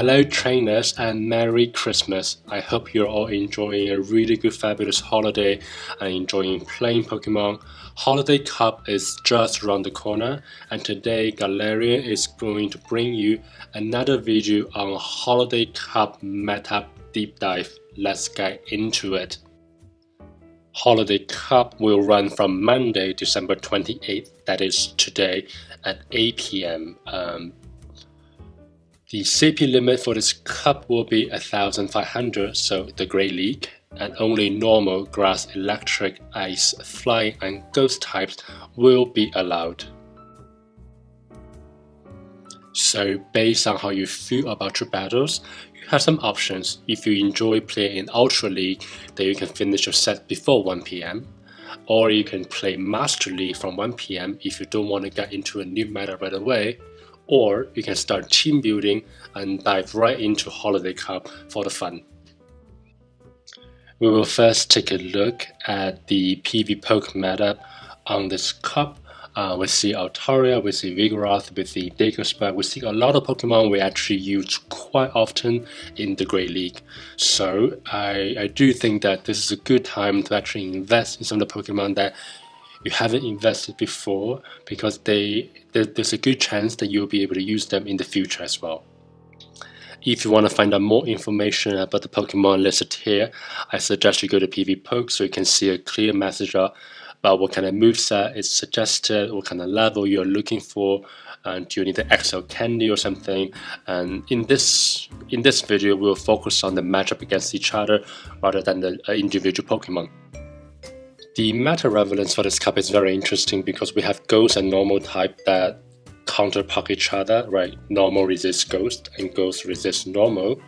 Hello trainers and Merry Christmas. I hope you're all enjoying a really good fabulous holiday and enjoying playing Pokemon. Holiday Cup is just around the corner and today Galarian is going to bring you another video on Holiday Cup meta deep dive. Let's get into it. Holiday Cup will run from Monday, December 28th, that is today, at 8 p.m. The CP limit for this cup will be 1500, so the Great League, and only normal, grass, electric, ice, flying, and ghost types will be allowed. So based on how you feel about your battles, you have some options. If you enjoy playing in Ultra League, then you can finish your set before 1 p.m. Or you can play Master League from 1 p.m. if you don't want to get into a new meta right away. Or you can start team building and dive right into Holiday Cup for the fun. We will first take a look at the PV Poke meta on this cup. We see Altaria, we see Vigoroth, we see Diggerspike, we see a lot of Pokemon we actually use quite often in the Great League. So I do think that this is a good time to actually invest in some of the Pokemon that you haven't invested before, because there's a good chance that you'll be able to use them in the future as well. If you want to find out more information about the Pokemon listed here, I suggest you go to PV Poke so you can see a clear message about what kind of moveset is suggested, what kind of level you're looking for, and do you need the XL candy or something. And in this video, we'll focus on the matchup against each other rather than the individual Pokemon. The meta relevance for this cup is very interesting because we have Ghost and Normal type that counterpart each other, right? Normal resists Ghost and Ghost resists Normal.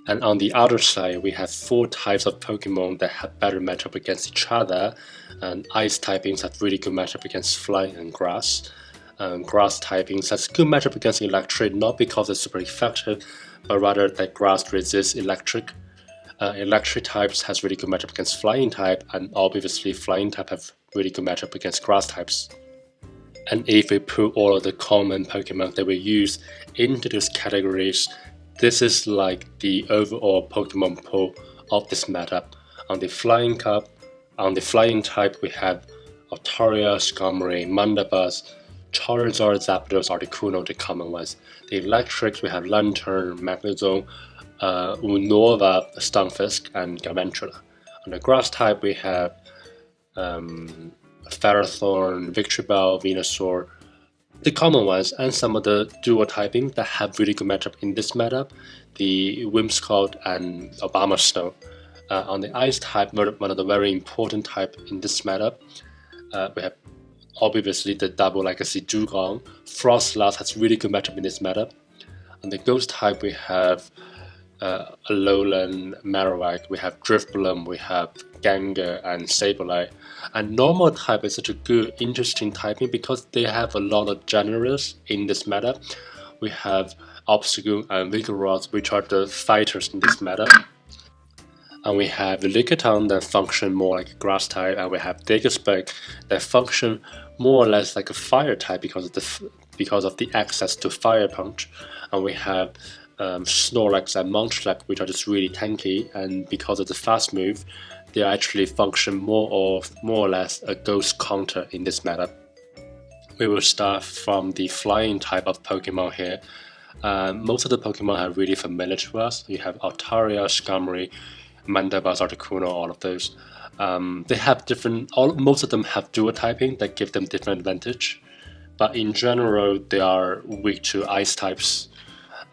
And on the other side, we have 4 types of Pokemon that have better matchup against each other. And Ice typings have really good matchup against Flying and Grass. Grass typings has good matchup against Electric, not because it's super effective, but rather that Grass resists Electric. Electric types has really good matchup against Flying type, and obviously Flying type have really good matchup against Grass types. And if we put all of the common Pokemon that we use into those categories, this is like the overall Pokemon pool of this meta. On the Flying Cup, on the Flying type, we have Altaria, Skarmory, Mandibuzz, Charizard, Zapdos, Articuno, the common ones. The Electrics, we have Lantern, Magnezone, Unova, Stunfisk, and Galvantula. On the Grass type, we have Ferrothorn, Victreebel, Venusaur, the common ones, and some of the dual typing that have really good matchup in this meta, the Whimsicott and Obama Snow. On the Ice type, one of the very important type in this meta, we have obviously the double legacy Dugong. Frostlass has really good matchup in this meta. On the Ghost type, we have Alolan, Marowak, we have Drifblim, we have Gengar and Sableye. And Normal type is such a good, interesting typing because they have a lot of generals in this meta. We have Obstagoon and Vigoroth, which are the fighters in this meta. And we have Lickitung that function more like a grass type, and we have Diggerspike that function more or less like a fire type because of the access to Fire Punch. And we have Snorlax and Munchlax, which are just really tanky, and because of the fast move, they actually function more or less a ghost counter in this meta. We will start from the Flying type of Pokemon here. Most of the Pokemon are really familiar to us. You have Altaria, Skarmory, Mandibuzz, Articuno, all of those. They have most of them have dual typing that give them different advantage, but in general they are weak to Ice types.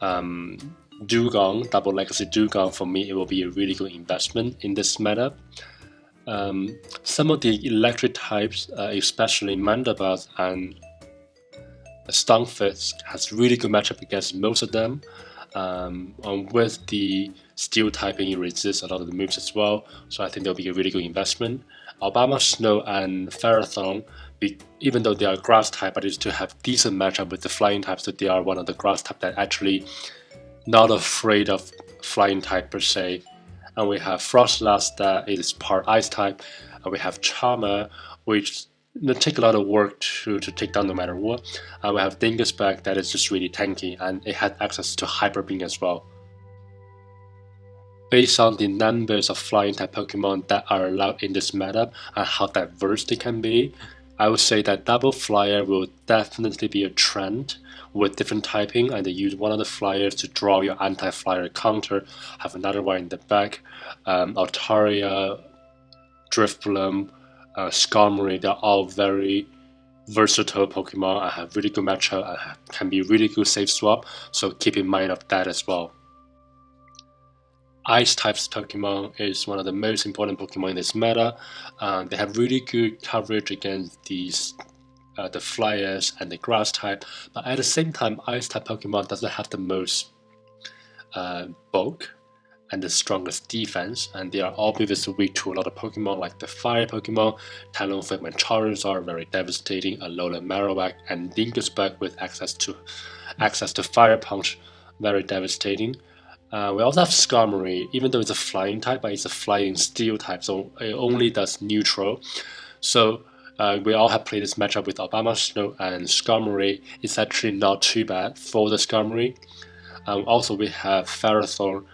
Dugong, double legacy Dugong, for me it will be a really good investment in this meta. Some of the electric types, especially Mandibuzz and Stunfisk, has really good matchup against most of them. And with the steel typing, it resists a lot of the moves as well, so I think they'll be a really good investment. Obama Snow and Ferrothorn, even though they are grass type, but they still have decent matchup with the Flying type, so they are one of the grass type that actually not afraid of Flying type per se. And we have Frostlass that is part Ice type, and we have Charmer, which take a lot of work to take down no matter what. We have Dingus that is just really tanky, and it has access to Hyper Beam as well. Based on the numbers of flying type Pokemon that are allowed in this meta and how diverse they can be, I would say that Double Flyer will definitely be a trend with different typing, and they use one of the flyers to draw your anti-flyer counter, have another one in the back. Altaria, Drifblim, Skarmory, they're all very versatile Pokemon and have really good matchup and can be really good safe swap, so keep in mind of that as well. Ice types Pokemon is one of the most important Pokemon in this meta. They have really good coverage against these the Flyers and the Grass type, but at the same time, Ice type Pokemon doesn't have the most bulk and the strongest defense, and they are obviously weak to a lot of Pokemon like the Fire Pokemon, Talonflame and Charizard are very devastating, Alolan Marowak and Dingus with access to Fire Punch, very devastating. We also have Skarmory, even though it's a flying type, but it's a flying steel type, so it only does neutral. So we all have played this matchup with Obama Snow and Skarmory. It's actually not too bad for the Skarmory. Also, we have Ferrothorn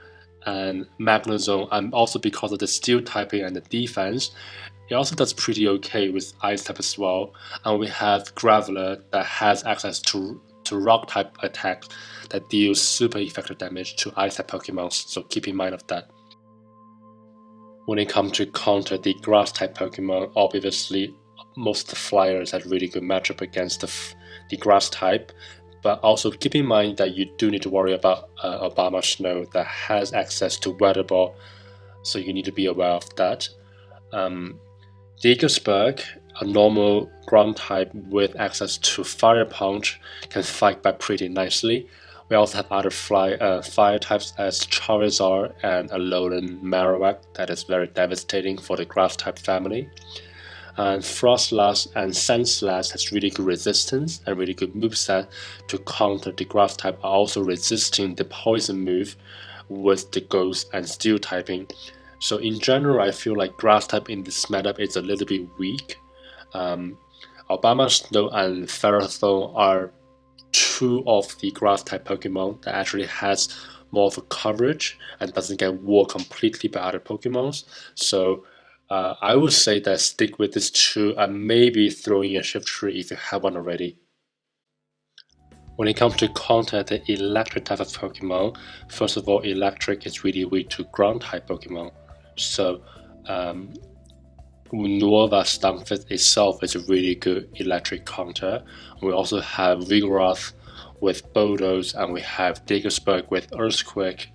and Magnezone, and also because of the steel typing and the defense, it also does pretty okay with Ice type as well. And we have Graveler that has access to rock type attacks that deals super effective damage to Ice type Pokemon, so keep in mind of that. When it comes to counter the Grass type Pokemon, obviously most of the Flyers have really good matchup against the Grass type, but also keep in mind that you do need to worry about Obama Snow that has access to Weather Ball, so you need to be aware of that. Diggersburg, a normal ground type with access to Fire Punch, can fight back pretty nicely. We also have other fire types as Charizard and Alolan Marowak that is very devastating for the Grass type family. And Frostlass and Sandslash has really good resistance and really good moveset to counter the Grass type, also resisting the poison move with the Ghost and Steel typing. So in general, I feel like Grass type in this matchup is a little bit weak. Obama Snow and Ferrothorn are two of the Grass type Pokemon that actually has more of a coverage and doesn't get walled completely by other Pokemons. So I would say that stick with these two and maybe throw in a Shiftry if you have one already. When it comes to counter the electric type of Pokemon, first of all, electric is really weak to ground type Pokemon. So Unova Stunfisk itself is a really good electric counter. We also have Vigoroth with Bulldoze, and we have Diggersburg with Earthquake.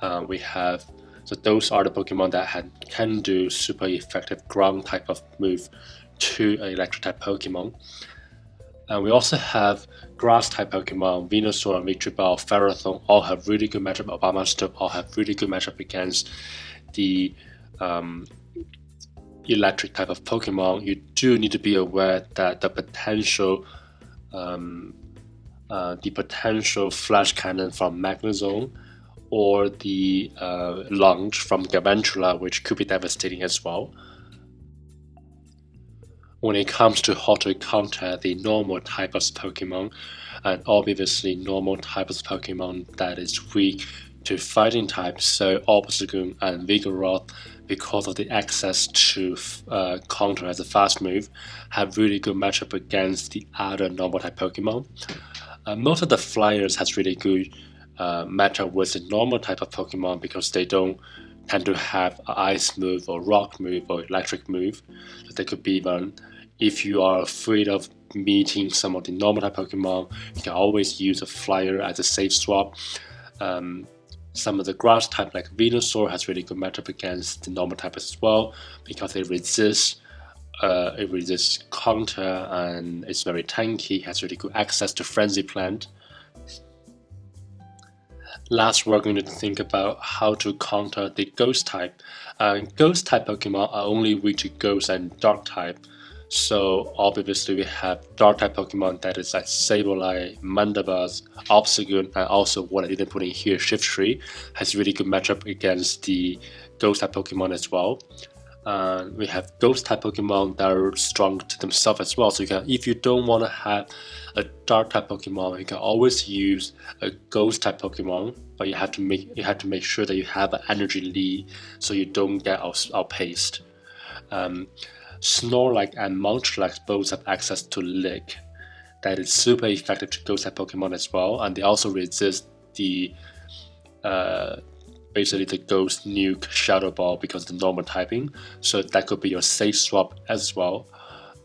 So those are the Pokemon that can do super effective ground type of move to an electric type Pokemon. And we also have grass type Pokemon, Venusaur, Victreebel, Ferrothorn all have really good matchup. Obama Snow all have really good matchup against the electric type of Pokemon. You do need to be aware that the potential Flash Cannon from Magnezone or the Lunge from Garantula, which could be devastating as well. When it comes to how to counter the normal type of Pokemon, and obviously normal type of Pokemon that is weak to fighting types, so Obstagoon and Vigoroth, because of the access to counter as a fast move, have really good matchup against the other normal type Pokemon. Most of the Flyers has really good matchup with the normal type of Pokemon because they don't tend to have an ice move or rock move or electric move. So they could be even, if you are afraid of meeting some of the normal type Pokemon, you can always use a Flyer as a safe swap. Some of the grass type like Venusaur has really good matchup against the normal type as well because it resists counter and it's very tanky, has really good access to Frenzy Plant. Last, we're going to think about how to counter the Ghost type. Ghost type Pokemon are only weak to Ghost and Dark type. So obviously we have Dark type Pokemon that is like Sableye, Mandibuzz, Obstagoon, and also what I didn't put in here, Shiftry, has really good matchup against the Ghost type Pokemon as well. We have ghost type Pokemon that are strong to themselves as well. So you can, if you don't want to have a dark type Pokemon, you can always use a ghost type Pokemon, but you have to make sure that you have an energy lead so you don't get outpaced. Snorlax and Munchlax both have access to Lick. That is super effective to ghost type Pokemon as well, and they also resist the basically the Ghost Nuke Shadow Ball because of the normal typing, so that could be your safe swap as well.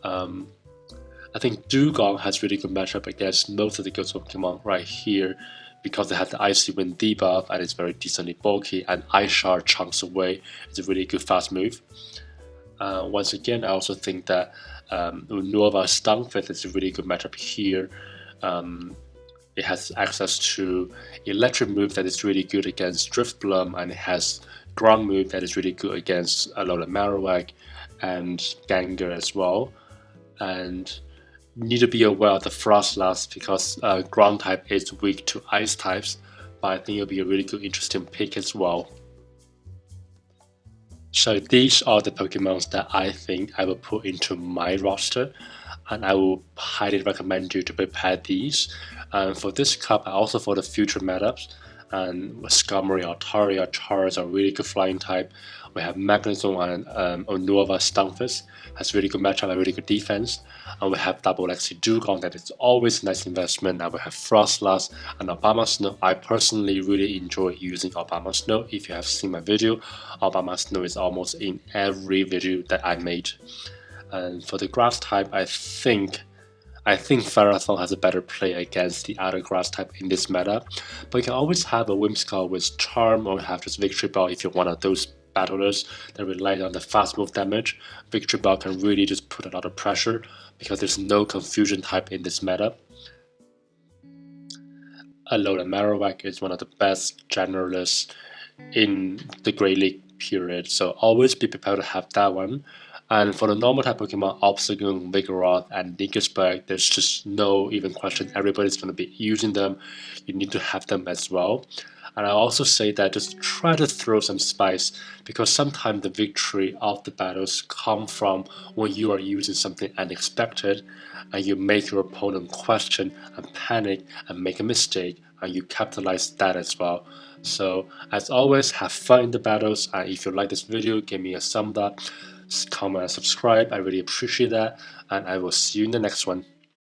I think Dugong has really good matchup against most of the Ghost Pokemon right here because they have the Icy Wind debuff and it's very decently bulky, and Ice Shard chunks away. It's a really good fast move. Once again, I also think that Unova Stunfisk is a really good matchup here. It has access to electric move that is really good against Driftbloom, and it has ground move that is really good against Alola Marowak and Gengar as well. And you need to be aware of the Frostlass because ground type is weak to ice types, but I think it'll be a really good interesting pick as well. So these are the Pokemons that I think I will put into my roster, and I will highly recommend you to prepare these. For this cup, and also for the future matchups, and Skarmory, Altaria, Charizard are really good flying type. We have Magnezone and Unova Stunfisk has really good matchup and really good defense. And we have Double Lexi Dugong that is always a nice investment. And we have Frostlass and Obama I personally really enjoy using Obama Snow. If you have seen my video, Obama Snow is almost in every video that I made. And for the grass type, I think Ferrothorn has a better play against the other grass type in this meta, but you can always have a Whimsicott with Charm or have just Victory Bell if you're one of those battlers that rely on the fast move damage. Victory Bell can really just put a lot of pressure because there's no confusion type in this meta. Alola Marowak is one of the best generalists in the Great League period, so always be prepared to have that one. And for the normal type Pokemon, Obstagoon, Vigoroth, and Nickisburg, there's just no even question. Everybody's going to be using them. You need to have them as well. And I also say that just try to throw some spice because sometimes the victory of the battles come from when you are using something unexpected and you make your opponent question and panic and make a mistake, and you capitalize that as well. So as always, have fun in the battles, and if you like this video, give me a thumbs up, comment and subscribe. I really appreciate that, and I will see you in the next one.